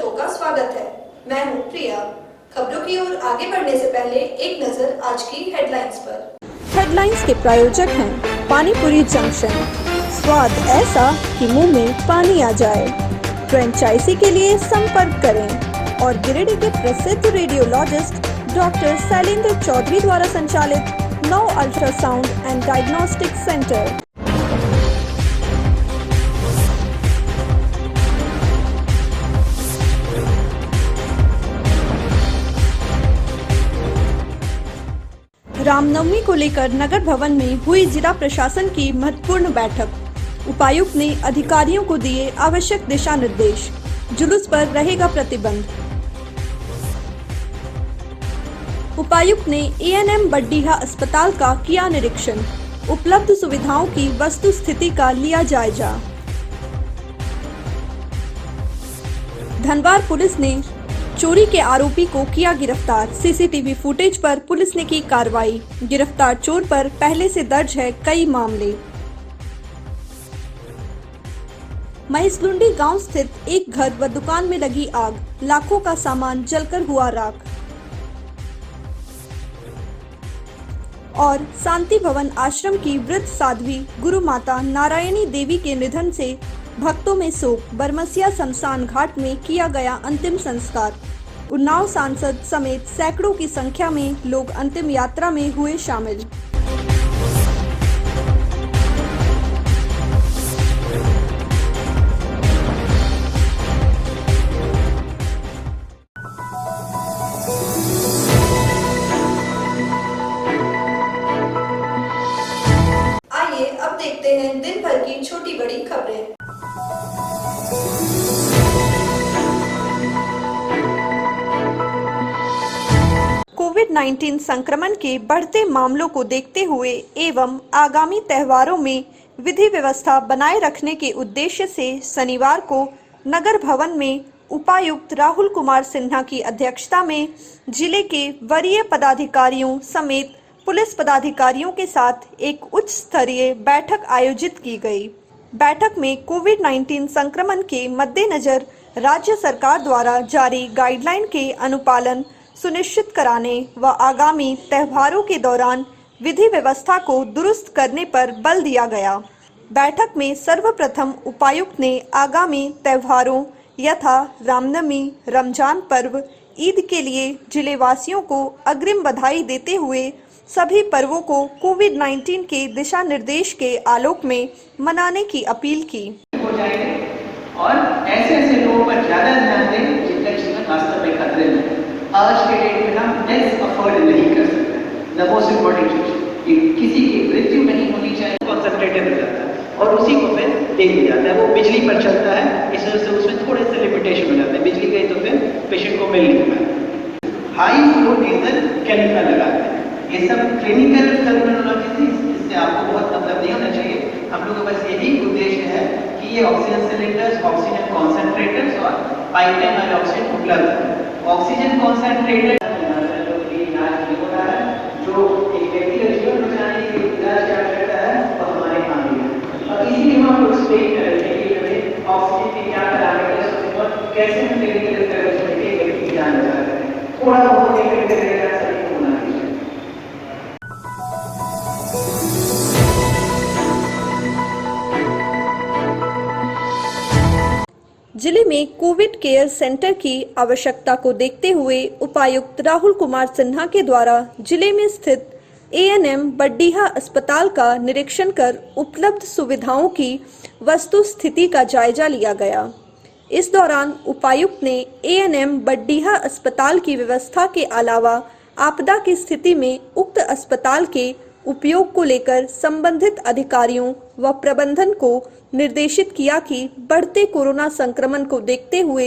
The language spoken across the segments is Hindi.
दर्शकों का स्वागत है। मैं हूं प्रिया। खबरों की ओर आगे बढ़ने से पहले एक नजर आज की हेडलाइंस पर। हेडलाइंस के प्रायोजक हैं पानीपुरी जंक्शन, स्वाद ऐसा कि मुंह में पानी आ जाए। फ्रेंचाइजी के लिए संपर्क करें। और गिरिडीह के प्रसिद्ध रेडियोलॉजिस्ट डॉक्टर शैलेंद्र चौधरी द्वारा संचालित 9 ultrasound and diagnostic centre. Ramnavami को लेकर नगर भवन में हुई जिला प्रशासन की महत्वपूर्ण बैठक। उपायुक्त ने अधिकारियों को दिए आवश्यक दिशा निर्देश। जुलूस पर रहेगा प्रतिबंध। उपायुक्त ने एएनएम बड्डीहा अस्पताल का किया निरीक्षण। उपलब्ध सुविधाओं की वस्तु स्थिति का लिया जायजा। धनबाद पुलिस ने चोरी के आरोपी को किया गिरफ्तार। सीसीटीवी फुटेज पर पुलिस ने की कार्रवाई। गिरफ्तार चोर पर पहले से दर्ज है कई मामले। महेशलुंडी गांव स्थित एक घर व दुकान में लगी आग, लाखों का सामान जलकर हुआ राख। और शांति भवन आश्रम की वृद्ध साध्वी गुरु माता नारायणी देवी के निधन से भक्तों में शोक। बरमसिया शमशान घाट में किया गया अंतिम संस्कार। उन्नाव सांसद समेत सैकड़ों की संख्या में लोग अंतिम यात्रा में हुए शामिल। आइए अब देखते हैं दिन भर की छोटी बड़ी खबरें। कोविड-19 संक्रमण के बढ़ते मामलों को देखते हुए एवं आगामी त्योहारों में विधि व्यवस्था बनाए रखने के उद्देश्य से शनिवार को नगर भवन में उपायुक्त राहुल कुमार सिन्हा की अध्यक्षता में जिले के वरीय पदाधिकारियों समेत पुलिस पदाधिकारियों के साथ एक उच्च स्तरीय बैठक आयोजित की गई। बैठक में कोविड-19 संक्रमण के मद्देनजर राज्य सरकार द्वारा जारी गाइडलाइन के अनुपालन सुनिश्चित कराने व आगामी त्योहारों के दौरान विधि व्यवस्था को दुरुस्त करने पर बल दिया गया। बैठक में सर्वप्रथम उपायुक्त ने आगामी त्योहारों यथा रामनवमी, रमजान पर्व, ईद के लिए जिलेवासियों को अग्रिम बधाई देते हुए सभी पर्वों को कोविड-19 के दिशा निर्देश के आलोक में मनाने की अपील की। और ऐसे लोगों पर ज्यादा ध्यान दें जिनका जीवन वास्तव में खतरे में। आज के डेट में हम डेथ अफोर्ड नहीं कर सकते। द मोस्ट इम्पोर्टेंट चीज कि किसी की मृत्यु नहीं होनी चाहिए। कॉन्सेंट्रेटेड हो जाता है और उसी को फिर दे दिया जाता है। वो बिजली पर चलता है, इस वजह से उसमें थोड़े से लिमिटेशन हो जाते हैं। बिजली गई तो फिर पेशेंट को मिल नहीं पाता। हाई फ्लो डीजल केमिकल लगाते हैं। ये सब क्लिनिकल टर्मिनोलॉजी थी, इससे आपको बहुत मतलब नहीं होना चाहिए। हम लोगों का बस यही उद्देश्य है कि ये ऑक्सीजन सिलेंडर्स, ऑक्सीजन कॉन्सेंट्रेटर्स और पाइपलाइन वाले ऑक्सीजन उपलब्ध है। ऑक्सीजन कॉन्सेंट्रेटर जो एक व्यक्ति का जीवन बचाने के लिए इलाज क्या करता है वो हमारे यहाँ भी है। और इसीलिए हम लोग एक्सप्लेन करेंगे कि हमें ऑक्सीजन के क्या पैरामीटर्स होते हैं और कैसे हम क्लिनिकल इंटरवेंशन के व्यक्ति की जान बचा सकते हैं। थोड़ा बहुत एक क्रिटिकल सभी को होना चाहिए। जिले में कोविड केयर सेंटर की आवश्यकता को देखते हुए उपायुक्त राहुल कुमार सिन्हा के द्वारा जिले में स्थित एएनएम बड्डीहा अस्पताल का निरीक्षण कर उपलब्ध सुविधाओं की वस्तु स्थिति का जायजा लिया गया। इस दौरान उपायुक्त ने एएनएम बड्डीहा अस्पताल की व्यवस्था के अलावा आपदा की स्थिति में उक्त अस्पताल के उपयोग को लेकर संबंधित अधिकारियों व प्रबंधन को निर्देशित किया कि बढ़ते कोरोना संक्रमण को देखते हुए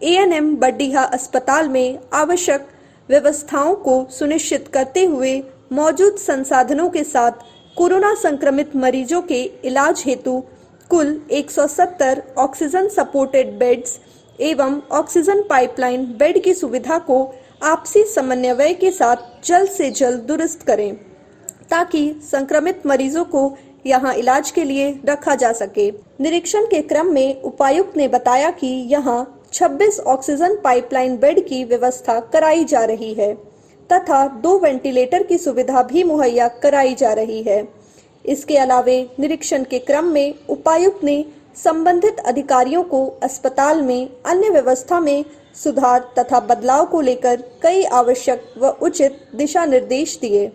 एएनएम बड्डीहा अस्पताल में आवश्यक व्यवस्थाओं को सुनिश्चित करते हुए मौजूद संसाधनों के साथ कोरोना संक्रमित मरीजों के इलाज हेतु कुल 170 ऑक्सीजन सपोर्टेड बेड्स एवं ऑक्सीजन पाइपलाइन बेड की सुविधा को आपसी समन्वय के साथ जल्द से जल्द दुरुस्त करें ताकि संक्रमित मरीजों को यहां इलाज के लिए रखा जा सके। निरीक्षण के क्रम में उपायुक्त ने बताया कि यहां 26 ऑक्सीजन पाइपलाइन बेड की व्यवस्था कराई जा रही है तथा 2 वेंटिलेटर की सुविधा भी मुहैया कराई जा रही है। इसके अलावे निरीक्षण के क्रम में उपायुक्त ने संबंधित अधिकारियों को अस्पताल में अन्य व्यवस्था में सुधार तथा बदलाव को लेकर कई आवश्यक व उचित दिशा निर्देश दिए।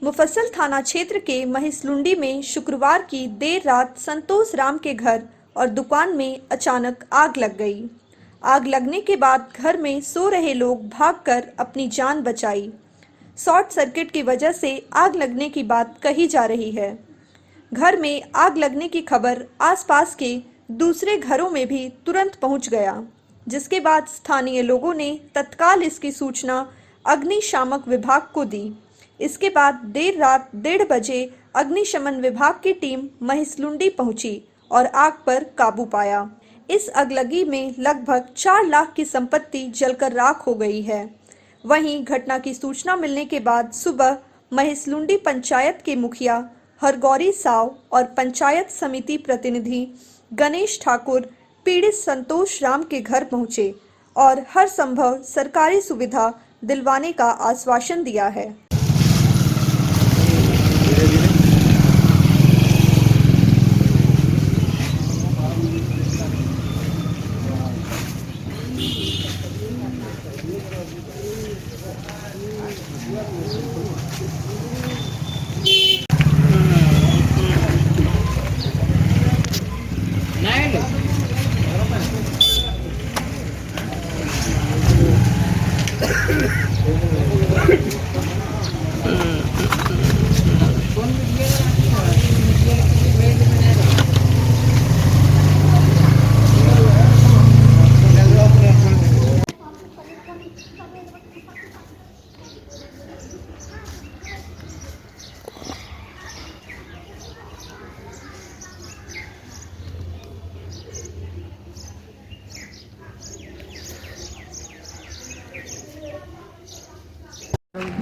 मुफस्सिल थाना क्षेत्र के महिसलुंडी में शुक्रवार की देर रात संतोष राम के घर और दुकान में अचानक आग लग गई। आग लगने के बाद घर में सो रहे लोग भागकर अपनी जान बचाई। शॉर्ट सर्किट की वजह से आग लगने की बात कही जा रही है। घर में आग लगने की खबर आसपास के दूसरे घरों में भी तुरंत पहुंच गया, जिसके बाद स्थानीय लोगों ने तत्काल इसकी सूचना अग्निशामक विभाग को दी। इसके बाद देर रात 1:30 बजे अग्निशमन विभाग की टीम महिसलुंडी पहुंची और आग पर काबू पाया। इस अगलगी में लगभग 4 लाख की संपत्ति जलकर राख हो गई है। वहीं घटना की सूचना मिलने के बाद सुबह महिसलुंडी पंचायत के मुखिया हरगौरी साव और पंचायत समिति प्रतिनिधि गणेश ठाकुर पीड़ित संतोष राम के घर पहुंचे और हर संभव सरकारी सुविधा दिलवाने का आश्वासन दिया है।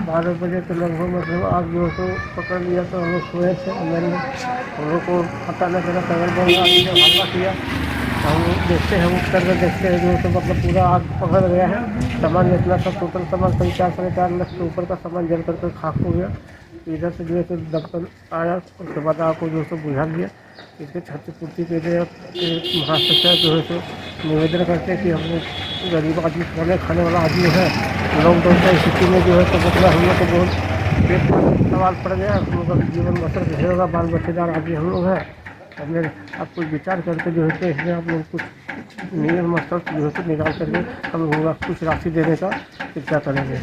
बारह बजे के लगभग मतलब आग जो है तो पकड़ लिया, तो हम लोग सोए थे अंदर में, हम लोग को पता नहीं चला। अगल बगल आदमी जब हल्ला किया तो हम लोग देखते हैं, उठ कर देखते हैं जो है तो मतलब पूरा आग पकड़ गया है। सामान जितना सब टोटल सामान 4.5 लाख के ऊपर का सामान जल करके खाक हो गया। इधर से जो है तो दमकल आया, उसके बाद आग को जो है तो बुझा लिया। इसके क्षतिपूर्ति के लिए महासचिव जो है तो निवेदन करते हैं कि हम लोग गरीब आदमी खाने वाला आदमी है, लॉकडाउन की स्थिति में जो है तो मतलब हम लोग को बहुत पेट पर सवाल पड़ गया। हम लोग का जीवन बसर कैसे होगा, बाल बच्चेदार आदमी हम लोग हैं। हमने आप कुछ विचार करके जो है तो इसमें आप लोग कुछ नियम मसल जो है तो निकाल करके हम लोग कुछ राशि देने का इच्छा करेंगे।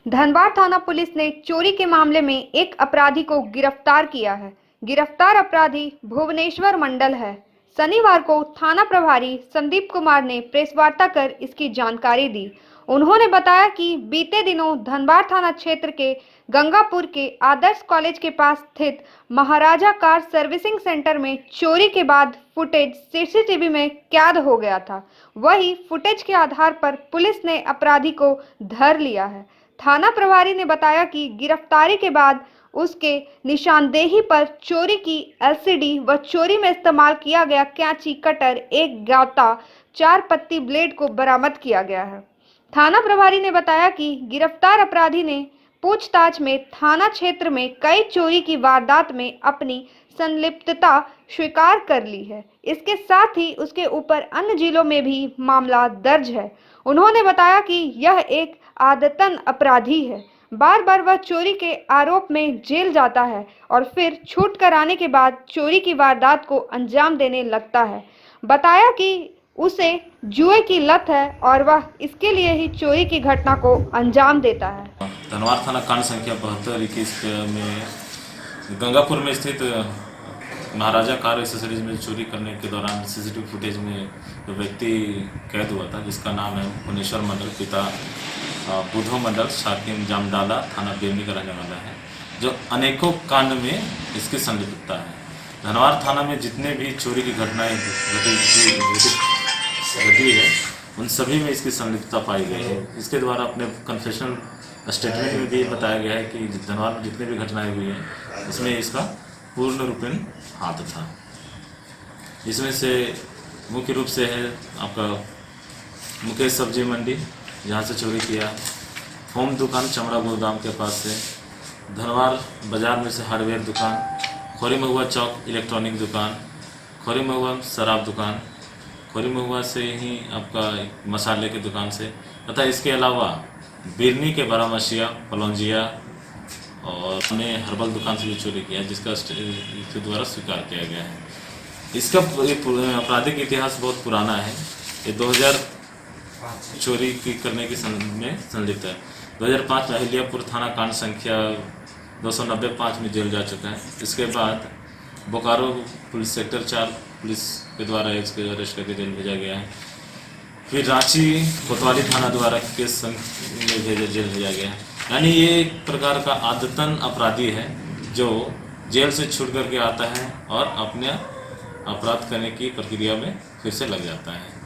धनबाद थाना पुलिस ने चोरी के मामले में एक अपराधी को गिरफ्तार किया है। गिरफ्तार अपराधी भुवनेश्वर मंडल है। शनिवार को थाना प्रभारी संदीप कुमार ने प्रेस वार्ता कर इसकी जानकारी दी। उन्होंने बताया कि बीते दिनों धनबाद थाना क्षेत्र के गंगापुर के आदर्श कॉलेज के पास स्थित महाराजा कार सर्विसिंग सेंटर में चोरी के बाद फुटेज सीसीटीवी में कैद हो गया था। वही फुटेज के आधार पर पुलिस ने अपराधी को धर लिया है। थाना प्रभारी ने बताया कि गिरफ्तारी के बाद उसके निशानदेही पर चोरी की एलसीडी व चोरी में इस्तेमाल किया गया कैंची, कटर, एक गाता, 4 पत्ती ब्लेड को बरामद किया गया है। थाना प्रभारी ने बताया कि गिरफ्तार अपराधी ने पूछताछ में थाना क्षेत्र में कई चोरी की वारदात में अपनी संलिप्तता स्वीकार कर ली है। इसके साथ ही उसके ऊपर अन्य जिलों में भी मामला दर्ज है। उन्होंने बताया कि यह एक आदतन अपराधी है। बार बार वह चोरी के आरोप में जेल जाता है और फिर छूट कर आने के बाद चोरी की वारदात को अंजाम देने लगता है। बताया कि उसे जुए की लत है और वह इसके लिए ही चोरी की घटना को अंजाम देता है। धनवार थाना कांड संख्या 72-21 में गंगापुर में स्थित महाराजा कार एक्सेसरीज में चोरी करने के दौरान सीसीटीवी फुटेज में जो व्यक्ति कैद हुआ था, जिसका नाम है भुवनेश्वर मंडल, पिता बुधो मंडल, शाकिम जामडाला, थाना बेरनी का रहने वाला है, जो अनेकों कांड में इसकी संलिप्तता है। धनवार थाना में जितने भी चोरी की घटनाएं घटी है, उन सभी में इसकी संलिप्तता पाई गई है। इसके द्वारा अपने कन्फेशनल स्टेटमेंट में भी बताया गया है कि धनवार में जितने भी घटनाएं हुई हैं, इसमें इसका पूर्ण रूपेण हाथ था। इसमें से मुख्य रूप से है आपका मुकेश सब्जी मंडी, जहाँ से चोरी किया, होम दुकान चमड़ा गोदाम के पास से, धनवार बाजार में से हार्डवेयर दुकान, खोरी महुआ चौक इलेक्ट्रॉनिक दुकान, खोरी महुआ शराब दुकान, खोरी महुआ से ही आपका मसाले की दुकान से, तथा इसके अलावा बिरनी के बारामसिया, पलौंजिया और हमने हर्बल दुकान से भी चोरी किया, जिसका इसके द्वारा स्वीकार किया गया है। इसका आपराधिक इतिहास बहुत पुराना है। ये 2000 चोरी की करने की में संलिप्त है। 2005 में अहिल्यापुर थाना कांड संख्या 295 में जेल जा चुका है। इसके बाद बोकारो पुलिस सेक्टर 4 पुलिस के द्वारा इसके अरेस्ट करके जेल भेजा गया है। फिर रांची कोतवाली थाना द्वारा केस में जेल भेजा गया है। यानी ये एक प्रकार का आदतन अपराधी है, जो जेल से छूट करके आता है और अपने अपराध करने की प्रक्रिया में फिर से लग जाता है।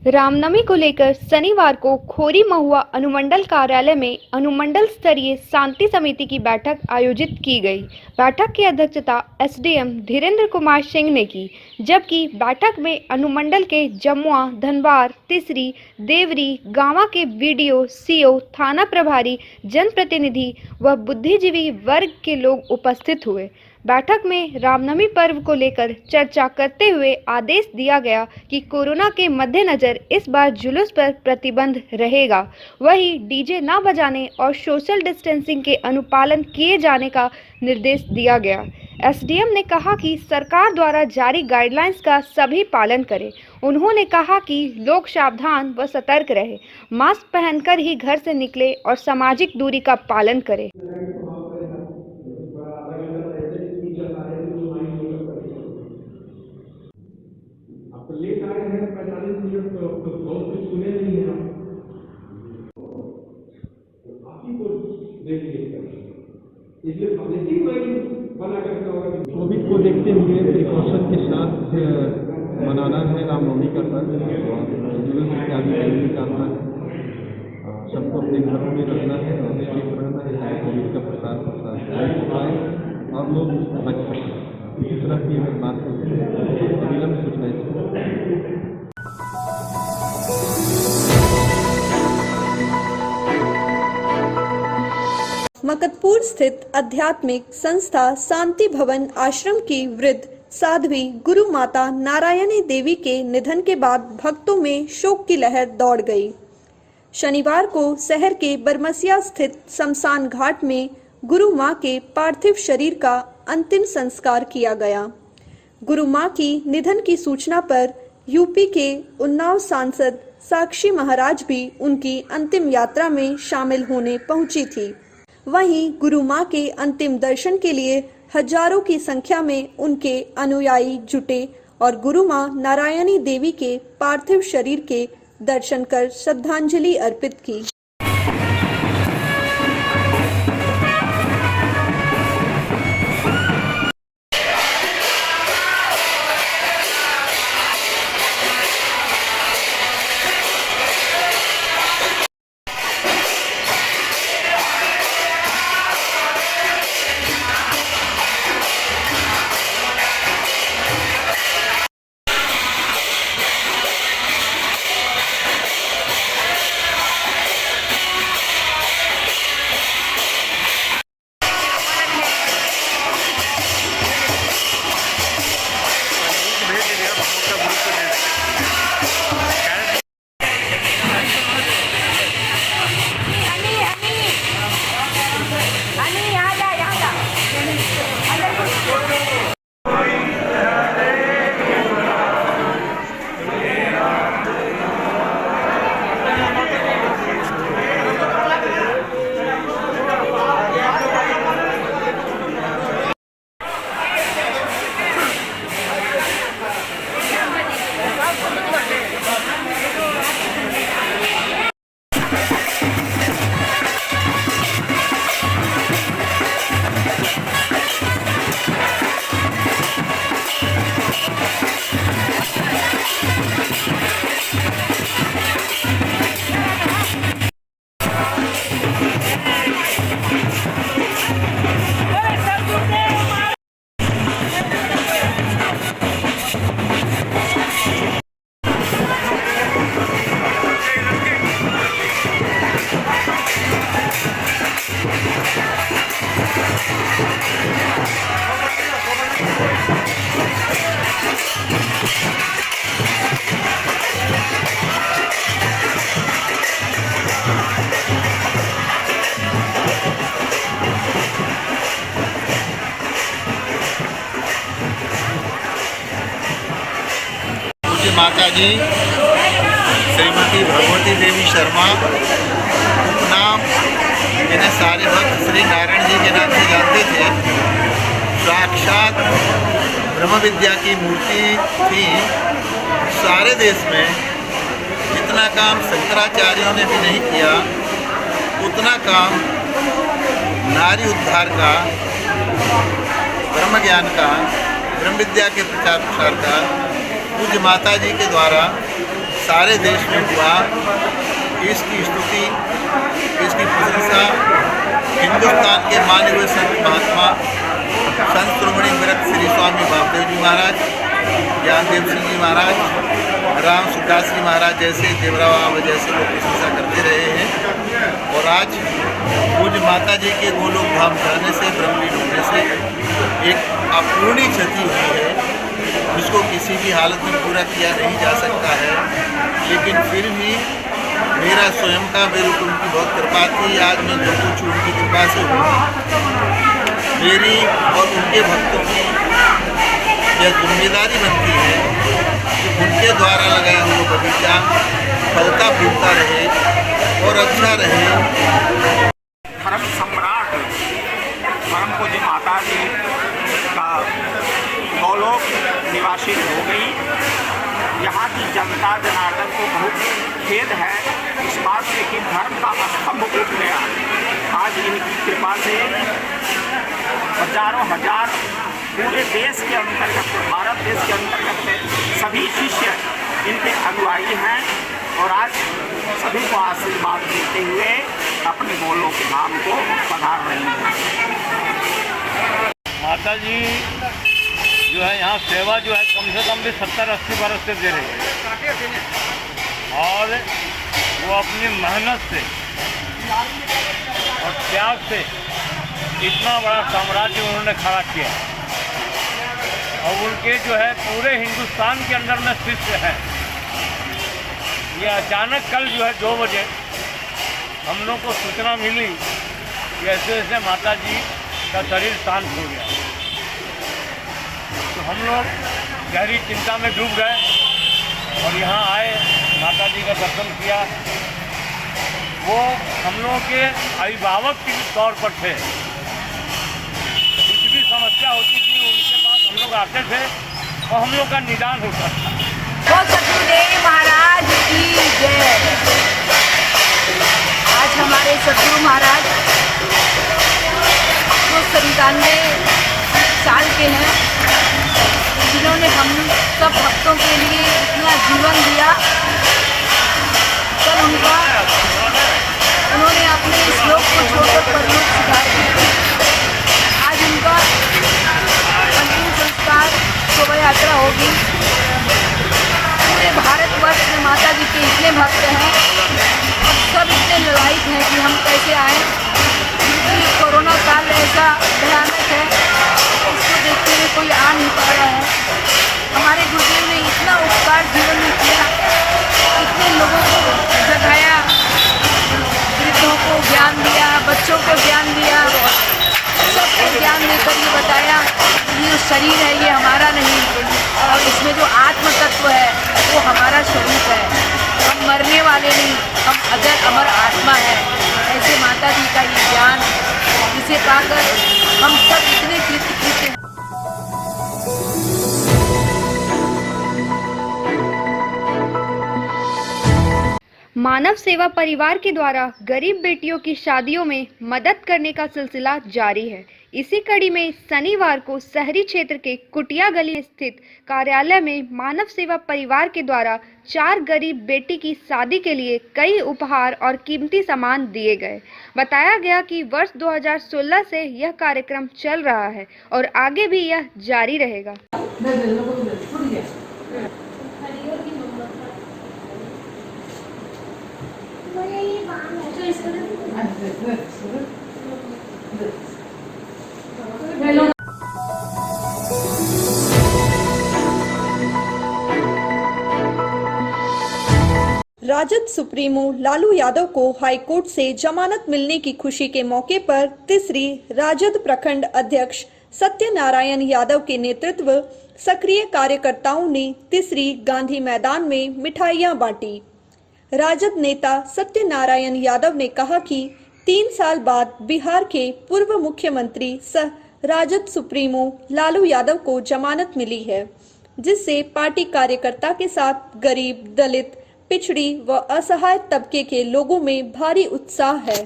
रामनवमी को लेकर शनिवार को खोरी महुआ अनुमंडल कार्यालय में अनुमंडल स्तरीय शांति समिति की बैठक आयोजित की गई। बैठक की अध्यक्षता एसडीएम धीरेन्द्र कुमार सिंह ने की, जबकि बैठक में अनुमंडल के जमुआ, धनवार, तिसरी, देवरी, गांवा के बीडीओ, सीओ, थाना प्रभारी, जनप्रतिनिधि व बुद्धिजीवी वर्ग के लोग उपस्थित हुए। बैठक में रामनवमी पर्व को लेकर चर्चा करते हुए आदेश दिया गया कि कोरोना के मद्देनजर इस बार जुलूस पर प्रतिबंध रहेगा। वहीं डीजे न बजाने और सोशल डिस्टेंसिंग के अनुपालन किए जाने का निर्देश दिया गया। एसडीएम ने कहा कि सरकार द्वारा जारी गाइडलाइंस का सभी पालन करें। उन्होंने कहा कि लोग सावधान व सतर्क रहे, मास्क पहनकर ही घर से निकले और सामाजिक दूरी का पालन करें। लेट आए हैं 45 मिनट, तो बहुत कुछ सुने नहीं हैं आप ही को देखिए, इसलिए पब्लिक माइंड बना करके होगा। कोविड को देखते हुए प्रिकॉशन के साथ मनाना है रामनवमी का पर्व, जुलूस इत्यादि करने का अपना सबको अपने घरों में रहना है और सेफ रहना है, कोविड का प्रसार हो पाए और लोग बच सकें। इसी तरह की बात अविलंब सूचना मकतपुर स्थित आध्यात्मिक संस्था शांति भवन आश्रम की वृद्ध साध्वी गुरु माता नारायणी देवी के निधन के बाद भक्तों में शोक की लहर दौड़ गई। शनिवार को शहर के बरमसिया स्थित शमशान घाट में गुरु मां के पार्थिव शरीर का अंतिम संस्कार किया गया। गुरु मां की निधन की सूचना पर यूपी के उन्नाव सांसद साक्षी महाराज भी उनकी अंतिम यात्रा में शामिल होने पहुंची थी। वहीं गुरु मां के अंतिम दर्शन के लिए हजारों की संख्या में उनके अनुयायी जुटे और गुरु मां नारायणी देवी के पार्थिव शरीर के दर्शन कर श्रद्धांजलि अर्पित की। पूज्य माता जी श्रीमती भगवती देवी शर्मा, उपनाम जिन्हें सारे भक्त श्री नारायण जी के नाम से जानते थे, साक्षात ब्रह्म विद्या की मूर्ति थी। सारे देश में जितना काम शंकराचार्यों ने भी नहीं किया, उतना काम नारी उद्धार का, ब्रह्म ज्ञान का, ब्रह्म विद्या के प्रचार प्रसार का पूज्य माता जी के द्वारा सारे देश में हुआ। इसकी स्तुति, इसकी प्रशंसा हिंदुस्तान के माने हुए संत महात्मा संत श्रोमणी विरक्त श्री स्वामी बाबदेव जी महाराज, ज्ञानदेव सिंह जी महाराज, राम सुखदास जी महाराज जैसे, देवराव आव जैसे लोग प्रशंसा करते रहे हैं। और आज पूज्य माता जी के गोलोक धाम जाने से, ब्रह्मलीन होने से एक अपूर्णीय क्षति हुई है, जिसको किसी भी हालत में पूरा किया नहीं जा सकता है। लेकिन फिर भी मेरा स्वयं का, मेरे ऊपर उनकी बहुत कृपा थी। आज मैं जो कुछ उनकी कृपा से हूँ, मेरी और उनके भक्तों की यह जिम्मेदारी बनती है कि उनके द्वारा लगाया हुआ बगीचा फलता फूलता रहे और अच्छा रहे। धर्म सम्राट परम पूज्य माता जी का गोलोक निवासी हो गई। यहाँ की जनता जनार्दन को बहुत खेद है इस बात से कि धर्म का स्तंभ उठ गया। आज इनकी कृपा से हजारों हजार पूरे देश के अंतर्गत, भारत देश के अंतर्गत सभी शिष्य इनके अनुयायी हैं और आज सभी को आशीर्वाद देते हुए अपने गोलोक धाम को पधार रही हैं। माता जी जो है यहाँ सेवा जो है कम से कम भी 70-80 बरस से दे रही है, और वो अपनी मेहनत से और त्याग से इतना बड़ा साम्राज्य उन्होंने खड़ा किया। और उनके जो है पूरे हिंदुस्तान के अंदर में शिष्य हैं। ये अचानक कल जो है 2 बजे हम लोग को सूचना मिली कि ऐसे ऐसे माता जी का शरीर शांत हो गया। तो हम लोग गहरी चिंता में डूब गए और यहाँ आए, माता जी का दर्शन किया। वो हम लोगों के अभिभावक के तौर पर थे। कुछ भी समस्या होती थी उनके पास हम लोग आते थे और हम लोग का निदान होता था। बोल सतगुरुदेव महाराज की जय। आज हमारे सतगुरु महाराज 297 साल के हैं, जिन्होंने हम सब भक्तों के लिए इतना जीवन दिया। कल उन्होंने अपने श्लोक को छोड़कर परलोक सिधार दिया। आज उनका अंतिम संस्कार शोभा यात्रा होगी। पूरे भारतवर्ष में माता जी के इतने भक्त हैं और सब इतने ललायित हैं कि हम कैसे आए, क्योंकि कोरोना काल ऐसा भयानक है, उसको देखते हुए कोई आ नहीं पा रहा है। हमारे गुरुदेव ने इतना उपकार जीवन में किया, इतने लोगों को जगाया, वृद्धों को ज्ञान दिया, बच्चों को ज्ञान दिया, सबको ज्ञान देकर ये बताया कि ये शरीर है, ये हमारा नहीं, और इसमें जो आत्म तत्व है वो हमारा स्वरूप है। हम मरने वाले नहीं, हम अजर अमर आत्मा है। ऐसे माता जी का ये ज्ञान, जिसे पाकर हम सब इतने कृतकृत हैं। मानव सेवा परिवार के द्वारा गरीब बेटियों की शादियों में मदद करने का सिलसिला जारी है। इसी कड़ी में शनिवार को शहरी क्षेत्र के कुटिया गली स्थित कार्यालय में मानव सेवा परिवार के द्वारा 4 गरीब बेटी की शादी के लिए कई उपहार और कीमती सामान दिए गए। बताया गया कि वर्ष 2016 से यह कार्यक्रम चल रहा है और आगे भी यह जारी रहेगा। राजद सुप्रीमो लालू यादव को हाईकोर्ट से जमानत मिलने की खुशी के मौके पर तीसरी राजद प्रखंड अध्यक्ष सत्यनारायण यादव के नेतृत्व सक्रिय कार्यकर्ताओं ने तीसरी गांधी मैदान में मिठाइयां बांटी। राजद नेता सत्यनारायण यादव ने कहा कि 3 साल बाद बिहार के पूर्व मुख्यमंत्री सह राजद सुप्रीमो लालू यादव को जमानत मिली है, जिससे पार्टी कार्यकर्ता के साथ गरीब, दलित, पिछड़ी व असहाय तबके के लोगों में भारी उत्साह है।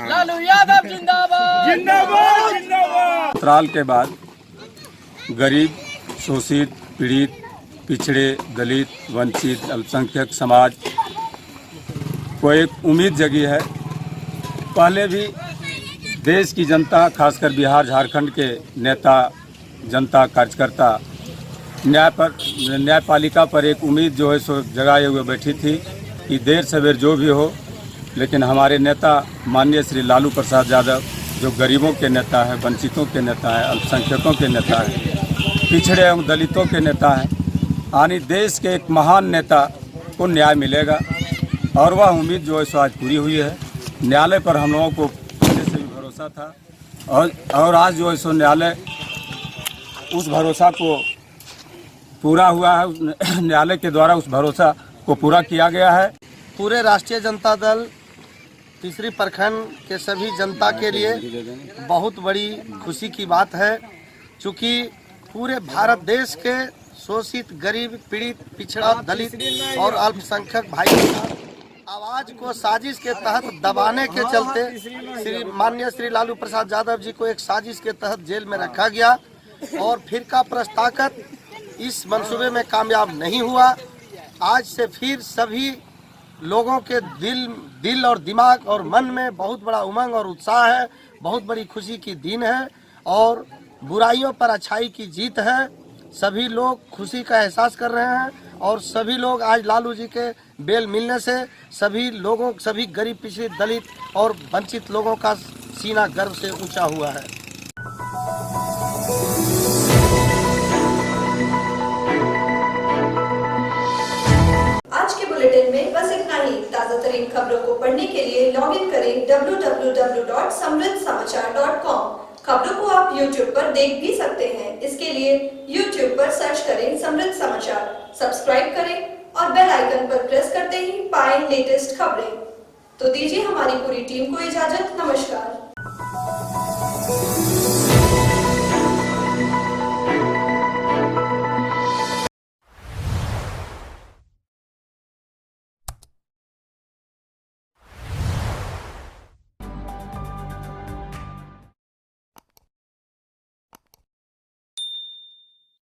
लालू यादव जिंदाबाद जिंदाबाद जिंदाबाद। अंतराल के बाद गरीब, शोषित, पीड़ित, पिछड़े, दलित, वंचित, अल्पसंख्यक समाज को एक उम्मीद जगी है। पहले भी देश की जनता, खासकर बिहार झारखंड के नेता, जनता, कार्यकर्ता न्यायपालिका पर एक उम्मीद जो है सो जगाए हुए बैठी थी कि देर सवेर जो भी हो, लेकिन हमारे नेता माननीय श्री लालू प्रसाद यादव जो गरीबों के नेता हैं, वंचितों के नेता हैं, अल्पसंख्यकों के नेता हैं, पिछड़े एवं दलितों के नेता हैं, यानी देश के एक महान नेता को न्याय मिलेगा और वह उम्मीद जो है सो आज पूरी हुई है। न्यायालय पर हम लोगों को पहले से भी भरोसा था और आज जो है सो न्यायालय उस भरोसा को पूरा हुआ है। न्यायालय के द्वारा उस भरोसा को पूरा किया गया है। पूरे राष्ट्रीय जनता दल तीसरी प्रखंड के सभी जनता के लिए बहुत बड़ी खुशी की बात है, क्योंकि पूरे भारत देश के शोषित, गरीब, पीड़ित, पिछड़ा, दलित और अल्पसंख्यक भाई आवाज को साजिश के तहत दबाने के चलते माननीय श्री लालू प्रसाद यादव जी को एक साजिश के तहत जेल में रखा गया और फिरका प्रस्ताकत इस मंसूबे में कामयाब नहीं हुआ। आज से फिर सभी लोगों के दिल और दिमाग और मन में बहुत बड़ा उमंग और उत्साह है, बहुत बड़ी खुशी की दिन है और बुराइयों पर अच्छाई की जीत है। सभी लोग खुशी का एहसास कर रहे हैं और सभी लोग आज लालू जी के बेल मिलने से सभी गरीब, पिछड़े, दलित और वंचित लोगों का सीना गर्व से ऊंचा हुआ है। आज के बुलेटिन में बस इतना ही। ताजा तरीन खबरों को पढ़ने के लिए लॉग इन करें www.samriddhsamachar.com। खबरों को आप YouTube पर देख भी सकते हैं। इसके लिए YouTube पर सर्च करें समृद्ध समाचार, सब्सक्राइब करें और बेल आइकन पर प्रेस करते ही पाएं लेटेस्ट खबरें। तो दीजिए हमारी पूरी टीम को इजाजत। नमस्कार।